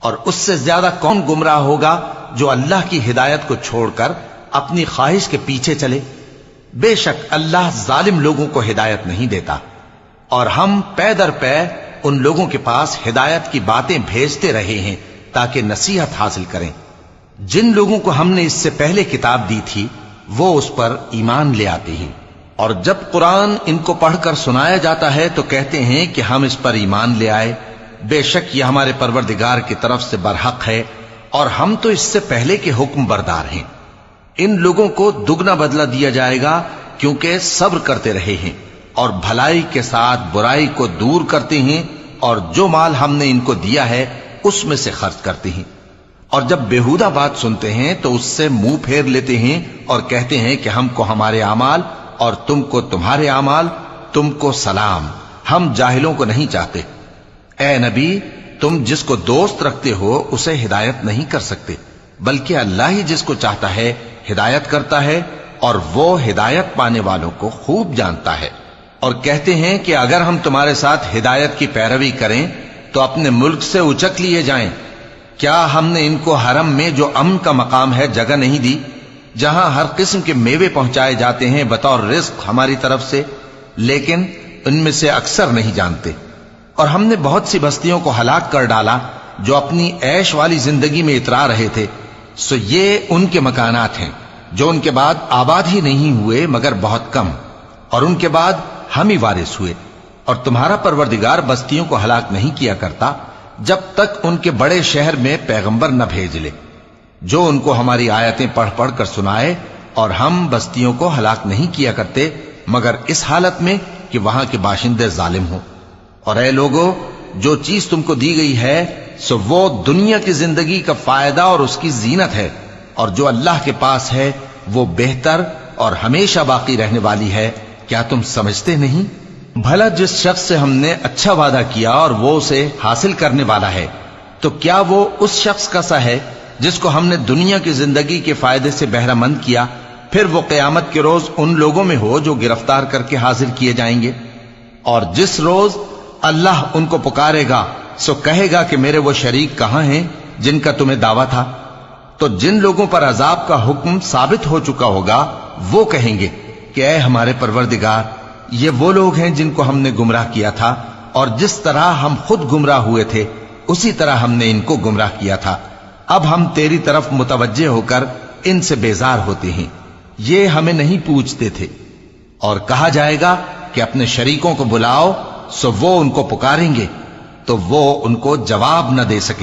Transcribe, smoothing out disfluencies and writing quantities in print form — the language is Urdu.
اور اس سے زیادہ کون گمراہ ہوگا جو اللہ کی ہدایت کو چھوڑ کر اپنی خواہش کے پیچھے چلے؟ بے شک اللہ ظالم لوگوں کو ہدایت نہیں دیتا، اور ہم پے در پے ان لوگوں کے پاس ہدایت کی باتیں بھیجتے رہے ہیں تاکہ نصیحت حاصل کریں۔ جن لوگوں کو ہم نے اس سے پہلے کتاب دی تھی وہ اس پر ایمان لے آتے ہیں، اور جب قرآن ان کو پڑھ کر سنایا جاتا ہے تو کہتے ہیں کہ ہم اس پر ایمان لے آئے، بے شک یہ ہمارے پروردگار کی طرف سے برحق ہے، اور ہم تو اس سے پہلے کے حکم بردار ہیں۔ ان لوگوں کو دگنا بدلہ دیا جائے گا کیونکہ صبر کرتے رہے ہیں اور بھلائی کے ساتھ برائی کو دور کرتے ہیں، اور جو مال ہم نے ان کو دیا ہے اس میں سے خرچ کرتے ہیں۔ اور جب بیہودہ بات سنتے ہیں تو اس سے منہ پھیر لیتے ہیں اور کہتے ہیں کہ ہم کو ہمارے اعمال اور تم کو تمہارے اعمال، تم کو سلام، ہم جاہلوں کو نہیں چاہتے۔ اے نبی، تم جس کو دوست رکھتے ہو اسے ہدایت نہیں کر سکتے، بلکہ اللہ ہی جس کو چاہتا ہے ہدایت کرتا ہے، اور وہ ہدایت پانے والوں کو خوب جانتا ہے۔ اور کہتے ہیں کہ اگر ہم تمہارے ساتھ ہدایت کی پیروی کریں تو اپنے ملک سے اچک لیے جائیں۔ کیا ہم نے ان کو حرم میں جو امن کا مقام ہے جگہ نہیں دی، جہاں ہر قسم کے میوے پہنچائے جاتے ہیں بطور رزق ہماری طرف سے؟ لیکن ان میں سے اکثر نہیں جانتے۔ اور ہم نے بہت سی بستیوں کو ہلاک کر ڈالا جو اپنی عیش والی زندگی میں اترا رہے تھے، سو یہ ان کے مکانات ہیں جو ان کے بعد آباد ہی نہیں ہوئے مگر بہت کم، اور ان کے بعد ہم ہی وارث ہوئے۔ اور تمہارا پروردگار بستیوں کو ہلاک نہیں کیا کرتا جب تک ان کے بڑے شہر میں پیغمبر نہ بھیج لے جو ان کو ہماری آیتیں پڑھ پڑھ کر سنائے، اور ہم بستیوں کو ہلاک نہیں کیا کرتے مگر اس حالت میں کہ وہاں کے باشندے ظالم ہوں۔ اور اے لوگو، جو چیز تم کو دی گئی ہے سو وہ دنیا کی زندگی کا فائدہ اور اس کی زینت ہے، اور جو اللہ کے پاس ہے وہ بہتر اور ہمیشہ باقی رہنے والی ہے۔ کیا تم سمجھتے نہیں؟ بھلا جس شخص سے ہم نے اچھا وعدہ کیا اور وہ اسے حاصل کرنے والا ہے، تو کیا وہ اس شخص کا سا ہے جس کو ہم نے دنیا کی زندگی کے فائدے سے بہرہ مند کیا، پھر وہ قیامت کے روز ان لوگوں میں ہو جو گرفتار کر کے حاضر کیے جائیں گے؟ اور جس روز اللہ ان کو پکارے گا سو کہے گا کہ میرے وہ شریک کہاں ہیں جن کا تمہیں دعویٰ تھا؟ تو جن لوگوں پر عذاب کا حکم ثابت ہو چکا ہوگا وہ کہیں گے کہ اے ہمارے پروردگار، یہ وہ لوگ ہیں جن کو ہم نے گمراہ کیا تھا، اور جس طرح ہم خود گمراہ ہوئے تھے اسی طرح ہم نے ان کو گمراہ کیا تھا۔ اب ہم تیری طرف متوجہ ہو کر ان سے بیزار ہوتے ہیں، یہ ہمیں نہیں پوچھتے تھے۔ اور کہا جائے گا کہ اپنے شریکوں کو بلاؤ، سو وہ ان کو پکاریں گے تو وہ ان کو جواب نہ دے سکے۔